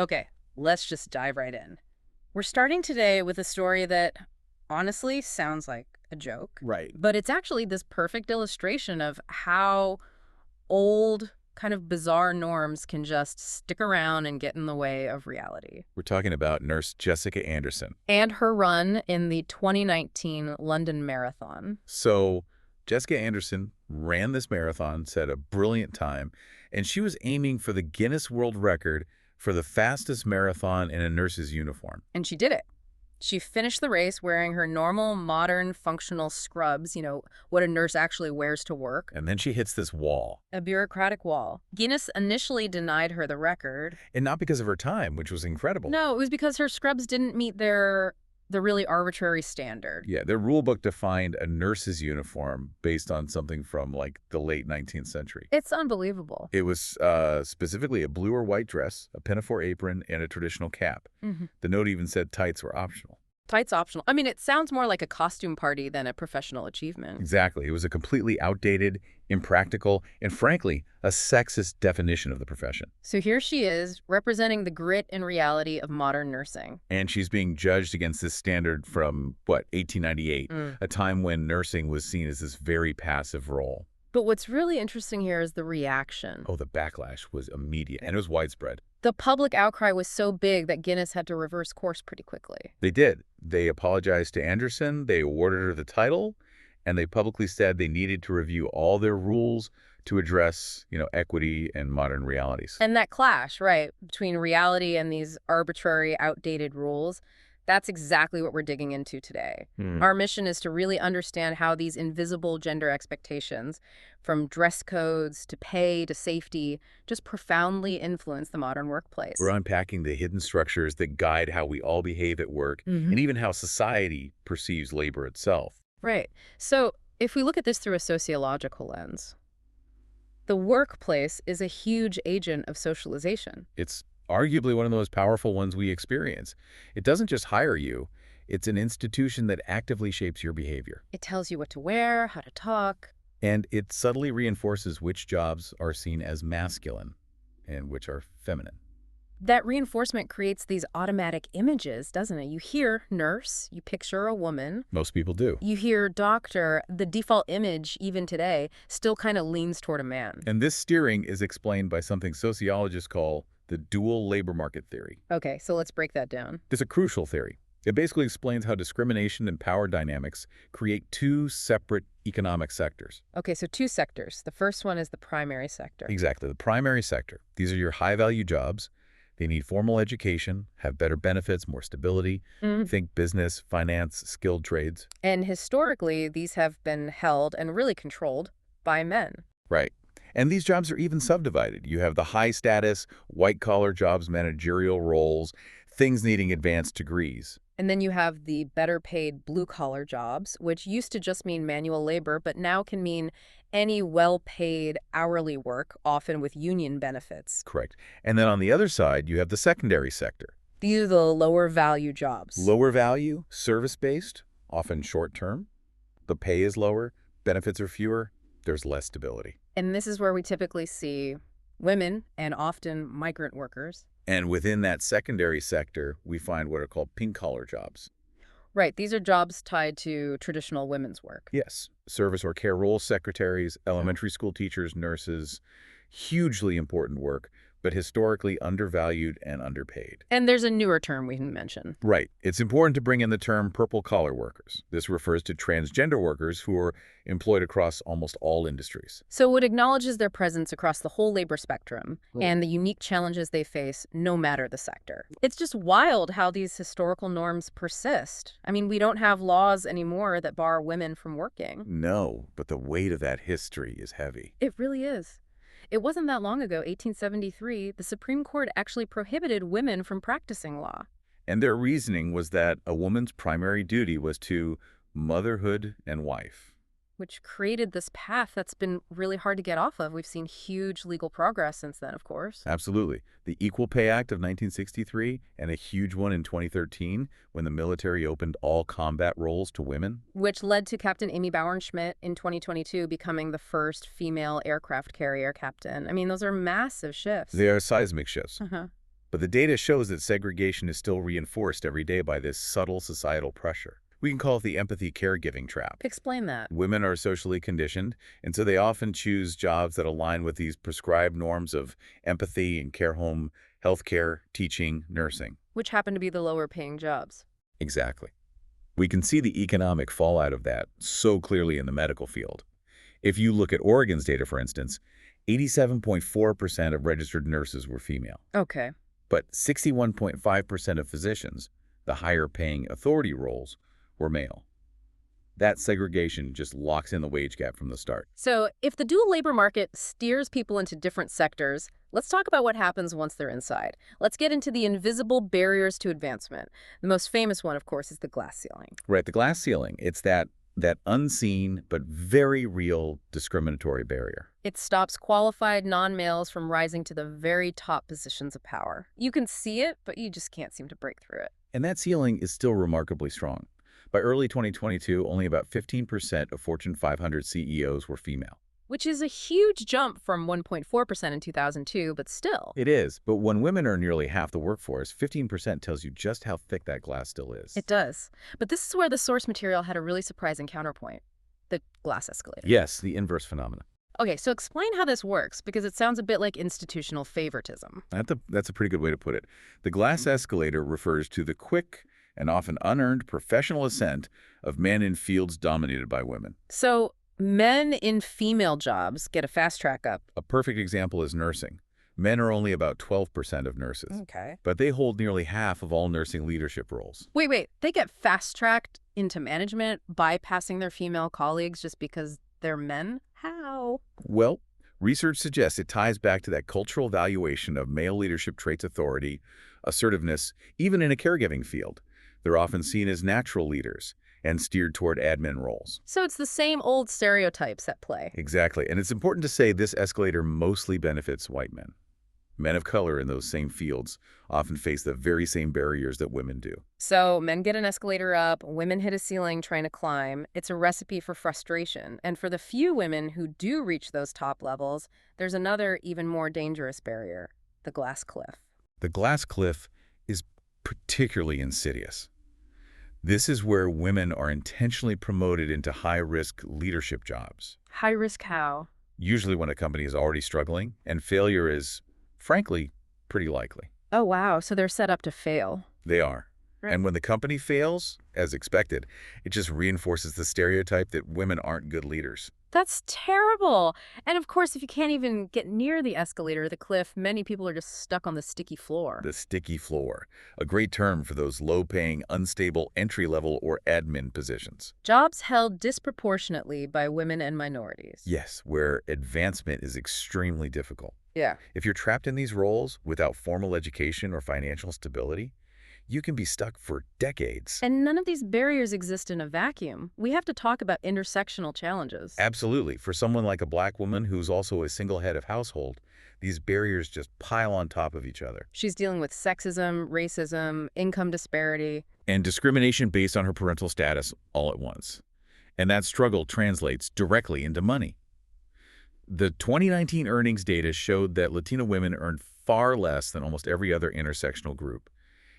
Okay, let's just dive right in. We're starting today with a story that honestly sounds like a joke, Right. but it's actually this perfect illustration of how old, kind of bizarre norms can just stick around and get in the way of reality. We're talking about nurse Jessica Anderson. And her run in the 2019 London Marathon. So Jessica Anderson ran this marathon, set a brilliant time, and she was aiming for the Guinness World Record for the fastest marathon in a nurse's uniform. And she did it. She finished the race wearing her normal, modern, functional scrubs, what a nurse actually wears to work. And then she hits this wall. A bureaucratic wall. Guinness initially denied her the record. And not because of her time, which was incredible. No, it was because her scrubs didn't meet the really arbitrary standard. Yeah, their rule book defined a nurse's uniform based on something from, like, the late 19th century. It's unbelievable. It was specifically a blue or white dress, a pinafore apron, and a traditional cap. The note even said tights were optional. Tights optional. I mean, it sounds more like a costume party than a professional achievement. Exactly. It was a completely outdated, impractical, and frankly, a sexist definition of the profession. So here she is, representing the grit and reality of modern nursing. And she's being judged against this standard from, 1898, a time when nursing was seen as this very passive role. But what's really interesting here is the reaction. Oh, the backlash was immediate, and it was widespread. The public outcry was so big that Guinness had to reverse course pretty quickly. They did. They apologized to Anderson, they awarded her the title, and they publicly said they needed to review all their rules to address, equity and modern realities. And that clash, right, between reality and these arbitrary, outdated rules, that's exactly what we're digging into today. Our mission is to really understand how these invisible gender expectations, from dress codes to pay to safety, just profoundly influence the modern workplace. We're unpacking the hidden structures that guide how we all behave at work and even how society perceives labor itself. Right. So if we look at this through a sociological lens, the workplace is a huge agent of socialization. It's arguably one of the most powerful ones we experience. It doesn't just hire you. It's an institution that actively shapes your behavior. It tells you what to wear, how to talk. And it subtly reinforces which jobs are seen as masculine and which are feminine. That reinforcement creates these automatic images, doesn't it? You hear nurse, you picture a woman. Most people do. You hear doctor, the default image, even today, still kind of leans toward a man. And this steering is explained by something sociologists call the dual labor market theory. Okay, so let's break that down. It's a crucial theory. It basically explains how discrimination and power dynamics create two separate economic sectors. Okay, so two sectors. The first one is the primary sector. Exactly, the primary sector. These are your high-value jobs. They need formal education, have better benefits, more stability. Think business, finance, skilled trades. And historically, these have been held and really controlled by men. Right. And these jobs are even subdivided. You have the high-status, white-collar jobs, managerial roles, things needing advanced degrees. And then you have the better-paid blue-collar jobs, which used to just mean manual labor, but now can mean any well-paid hourly work, often with union benefits. Correct. And then on the other side, you have the secondary sector. These are the lower-value jobs. Lower value, service-based, often short-term. The pay is lower, benefits are fewer, there's less stability. And this is where we typically see women and often migrant workers. And within that secondary sector, we find what are called pink-collar jobs. Right, these are jobs tied to traditional women's work. Yes, service or care roles, secretaries, elementary school teachers, nurses, hugely important work, but historically undervalued and underpaid. And there's a newer term we can mention. Right. It's important to bring in the term purple-collar workers. This refers to transgender workers who are employed across almost all industries. So it acknowledges their presence across the whole labor spectrum and the unique challenges they face no matter the sector. It's just wild how these historical norms persist. I mean, we don't have laws anymore that bar women from working. No, but the weight of that history is heavy. It really is. It wasn't that long ago, 1873, the Supreme Court actually prohibited women from practicing law. And their reasoning was that a woman's primary duty was to motherhood and wife. Which created this path that's been really hard to get off of. We've seen huge legal progress since then, of course. Absolutely. The Equal Pay Act of 1963 and a huge one in 2013 when the military opened all combat roles to women. Which led to Captain Amy Bauernschmidt in 2022 becoming the first female aircraft carrier captain. I mean, those are massive shifts. They are seismic shifts. But the data shows that segregation is still reinforced every day by this subtle societal pressure. We can call it the empathy caregiving trap. Explain that. Women are socially conditioned, and so they often choose jobs that align with these prescribed norms of empathy in care home, healthcare, teaching, nursing. Which happen to be the lower paying jobs. Exactly. We can see the economic fallout of that so clearly in the medical field. If you look at Oregon's data, for instance, 87.4% of registered nurses were female, Okay. but 61.5% of physicians, the higher-paying authority roles, were male. That segregation just locks in the wage gap from the start. So if the dual labor market steers people into different sectors, let's talk about what happens once they're inside. Let's get into the invisible barriers to advancement. The most famous one, of course, is the glass ceiling. Right, the glass ceiling, it's that unseen but very real discriminatory barrier. It stops qualified non-males from rising to the very top positions of power. You can see it, but you just can't seem to break through it. And that ceiling is still remarkably strong. By early 2022, only about 15% of Fortune 500 CEOs were female. Which is a huge jump from 1.4% in 2002, but still. It is, but when women are nearly half the workforce, 15% tells you just how thick that glass still is. It does. But this is where the source material had a really surprising counterpoint. The glass escalator. Yes, the inverse phenomenon. Okay, so explain how this works, because it sounds a bit like institutional favoritism. That's a pretty good way to put it. The glass escalator refers to the quick and often unearned professional ascent of men in fields dominated by women. So men in female jobs get a fast track up. A perfect example is nursing. Men are only about 12% of nurses, Okay. but they hold nearly half of all nursing leadership roles. Wait, they get fast tracked into management, bypassing their female colleagues just because they're men? How? Well, research suggests it ties back to that cultural valuation of male leadership traits: authority, assertiveness, even in a caregiving field. They're often seen as natural leaders and steered toward admin roles. So it's the same old stereotypes at play. Exactly. And it's important to say this escalator mostly benefits white men. Men of color in those same fields often face the very same barriers that women do. So men get an escalator up, women hit a ceiling trying to climb. It's a recipe for frustration. And for the few women who do reach those top levels, there's another even more dangerous barrier, the glass cliff. The glass cliff is particularly insidious. This is where women are intentionally promoted into high-risk leadership jobs. High risk how? Usually when a company is already struggling, and failure is, frankly, pretty likely. Oh, wow. So they're set up to fail. They are. Right. And when the company fails, as expected, it just reinforces the stereotype that women aren't good leaders. That's terrible. And of course, if you can't even get near the escalator or the cliff, many people are just stuck on the sticky floor. The sticky floor, a great term for those low-paying, unstable entry-level or admin positions. Jobs held disproportionately by women and minorities. Yes, where advancement is extremely difficult. Yeah. If you're trapped in these roles without formal education or financial stability, you can be stuck for decades. And none of these barriers exist in a vacuum. We have to talk about intersectional challenges. Absolutely. For someone like a black woman who's also a single head of household, these barriers just pile on top of each other. She's dealing with sexism, racism, income disparity. And discrimination based on her parental status all at once. And that struggle translates directly into money. The 2019 earnings data showed that Latino women earned far less than almost every other intersectional group.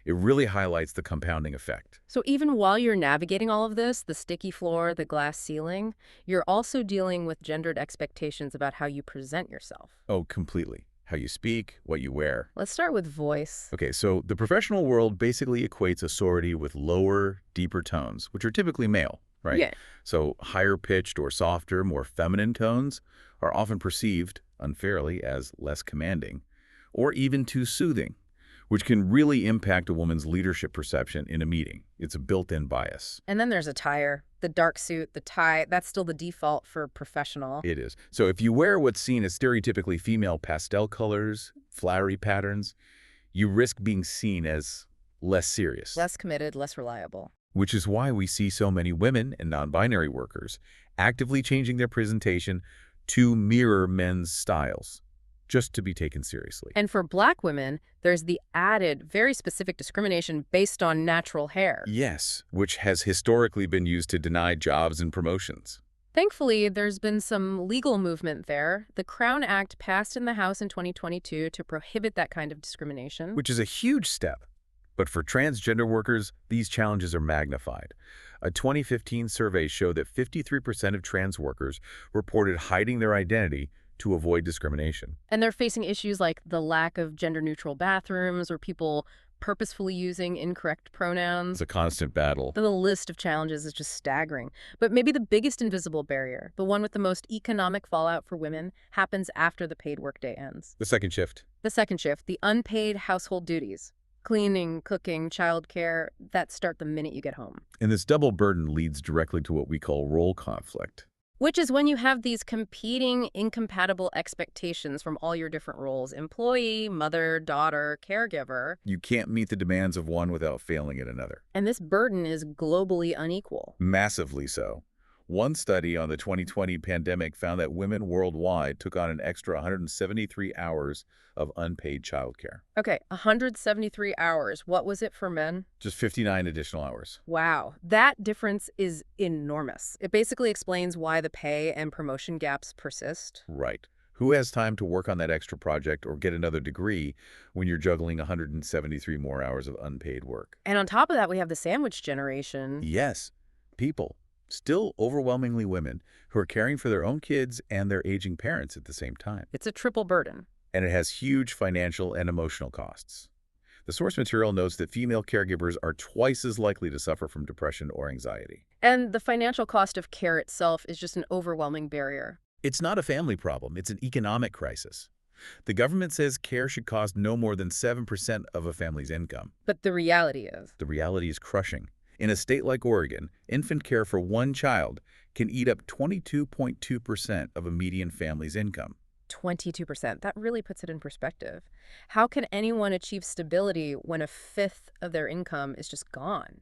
It really highlights the compounding effect. So even while you're navigating all of this, the sticky floor, the glass ceiling, you're also dealing with gendered expectations about how you present yourself. Oh, completely. How you speak, what you wear. Let's start with voice. Okay, so the professional world basically equates authority with lower, deeper tones, which are typically male, right? Yeah. So higher pitched or softer, more feminine tones are often perceived, unfairly, as less commanding, or even too soothing, which can really impact a woman's leadership perception in a meeting. It's a built-in bias. And then there's attire. The dark suit, the tie, that's still the default for professional. It is. So if you wear what's seen as stereotypically female pastel colors, flowery patterns, you risk being seen as less serious. Less committed, less reliable. Which is why we see so many women and non-binary workers actively changing their presentation to mirror men's styles, just to be taken seriously. And for black women, there's the added, very specific discrimination based on natural hair. Yes, which has historically been used to deny jobs and promotions. Thankfully, there's been some legal movement there. The Crown Act passed in the House in 2022 to prohibit that kind of discrimination. Which is a huge step. But for transgender workers, these challenges are magnified. A 2015 survey showed that 53% of trans workers reported hiding their identity to avoid discrimination. And they're facing issues like the lack of gender-neutral bathrooms or people purposefully using incorrect pronouns. It's a constant battle. The list of challenges is just staggering. But maybe the biggest invisible barrier, the one with the most economic fallout for women, happens after the paid workday ends. The second shift. The second shift, the unpaid household duties. Cleaning, cooking, childcare, that start the minute you get home. And this double burden leads directly to what we call role conflict. Which is when you have these competing, incompatible expectations from all your different roles: employee, mother, daughter, caregiver. You can't meet the demands of one without failing at another. And this burden is globally unequal. Massively so. One study on the 2020 pandemic found that women worldwide took on an extra 173 hours of unpaid childcare. Okay, 173 hours. What was it for men? Just 59 additional hours. Wow, that difference is enormous. It basically explains why the pay and promotion gaps persist. Right. Who has time to work on that extra project or get another degree when you're juggling 173 more hours of unpaid work? And on top of that, we have the sandwich generation. Yes, people, still overwhelmingly women, who are caring for their own kids and their aging parents at the same time. It's a triple burden. And it has huge financial and emotional costs. The source material notes that female caregivers are twice as likely to suffer from depression or anxiety. And the financial cost of care itself is just an overwhelming barrier. It's not a family problem, it's an economic crisis. The government says care should cost no more than 7% of a family's income. But the reality is, The reality is crushing. In a state like Oregon, infant care for one child can eat up 22.2% of a median family's income. 22%. That really puts it in perspective. How can anyone achieve stability when a fifth of their income is just gone?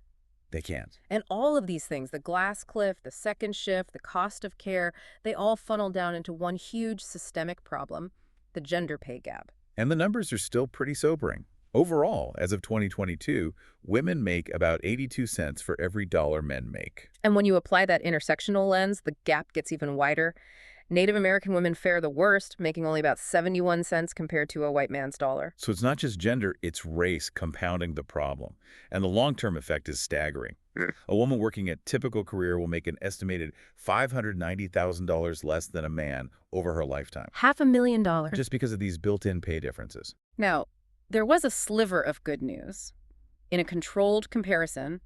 They can't. And all of these things, the glass cliff, the second shift, the cost of care, they all funnel down into one huge systemic problem: the gender pay gap. And the numbers are still pretty sobering. Overall, as of 2022, women make about 82 cents for every dollar men make. And when you apply that intersectional lens, the gap gets even wider. Native American women fare the worst, making only about 71 cents compared to a white man's dollar. So it's not just gender, it's race compounding the problem. And the long-term effect is staggering. A woman working a typical career will make an estimated $590,000 less than a man over her lifetime, $500,000. just because of these built-in pay differences. Now, there was a sliver of good news. In a controlled comparison,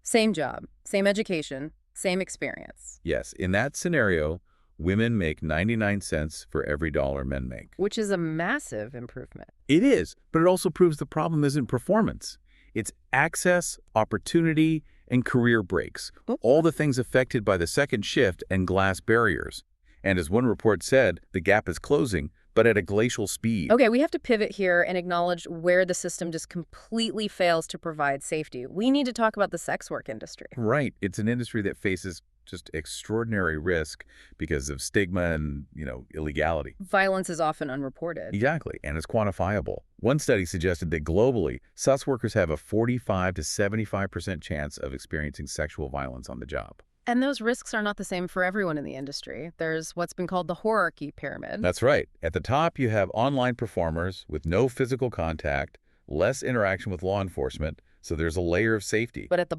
same job, same education, same experience. Yes, in that scenario, women make 99 cents for every dollar men make. Which is a massive improvement. It is, but it also proves the problem isn't performance. It's access, opportunity, and career breaks, all the things affected by the second shift and glass barriers. And as one report said, the gap is closing, but at a glacial speed. Okay, we have to pivot here and acknowledge where the system just completely fails to provide safety. We need to talk about the sex work industry. Right. It's an industry that faces just extraordinary risk because of stigma and, illegality. Violence is often unreported. Exactly, and it's quantifiable. One study suggested that globally, sex workers have a 45 to 75% chance of experiencing sexual violence on the job. And those risks are not the same for everyone in the industry. There's what's been called the hierarchy pyramid. That's right. At the top, you have online performers with no physical contact, less interaction with law enforcement, so there's a layer of safety. But at the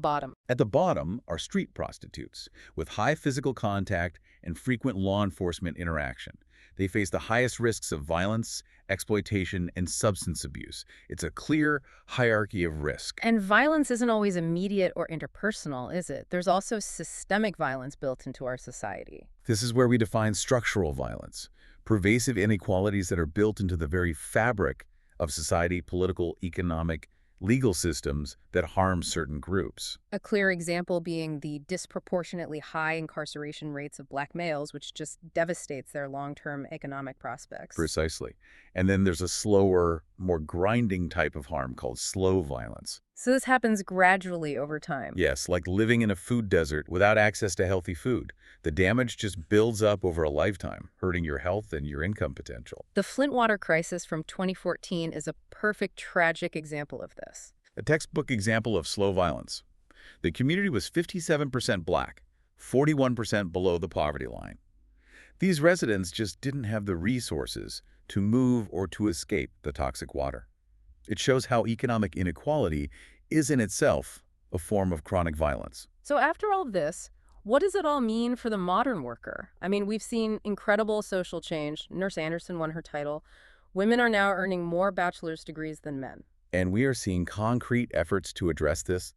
bottom Are street prostitutes with high physical contact and frequent law enforcement interaction. They face the highest risks of violence, exploitation, and substance abuse. It's a clear hierarchy of risk. And violence isn't always immediate or interpersonal, is it? There's also systemic violence built into our society. This is where we define structural violence, pervasive inequalities that are built into the very fabric of society, political, economic, legal systems that harm certain groups. A clear example being the disproportionately high incarceration rates of Black males, which just devastates their long-term economic prospects. Precisely. And then there's a slower, more grinding type of harm called slow violence. So this happens gradually over time. Yes, like living in a food desert without access to healthy food. The damage just builds up over a lifetime, hurting your health and your income potential. The Flint water crisis from 2014 is a perfect tragic example of this. A textbook example of slow violence. The community was 57% Black, 41% below the poverty line. These residents just didn't have the resources to move or to escape the toxic water. It shows how economic inequality is in itself a form of chronic violence. So after all this, what does it all mean for the modern worker? I mean, we've seen incredible social change. Nurse Anderson won her title. Women are now earning more bachelor's degrees than men. And we are seeing concrete efforts to address this.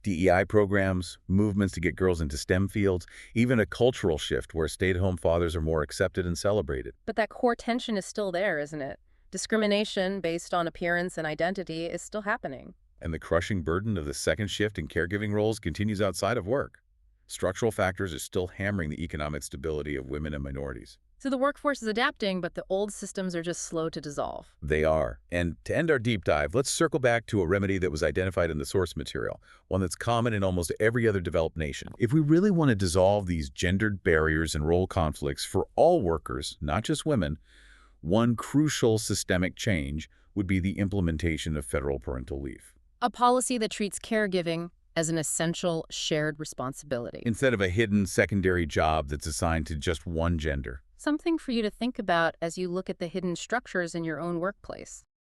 DEI programs, movements to get girls into STEM fields, even a cultural shift where stay-at-home fathers are more accepted and celebrated. But that core tension is still there, isn't it? Discrimination based on appearance and identity is still happening. And the crushing burden of the second shift in caregiving roles continues outside of work. Structural factors are still hammering the economic stability of women and minorities. So the workforce is adapting, but the old systems are just slow to dissolve. They are. And to end our deep dive, let's circle back to a remedy that was identified in the source material, one that's common in almost every other developed nation. If we really want to dissolve these gendered barriers and role conflicts for all workers, not just women, one crucial systemic change would be the implementation of federal parental leave. A policy that treats caregiving as an essential shared responsibility. Instead of a hidden secondary job that's assigned to just one gender. Something for you to think about as you look at the hidden structures in your own workplace.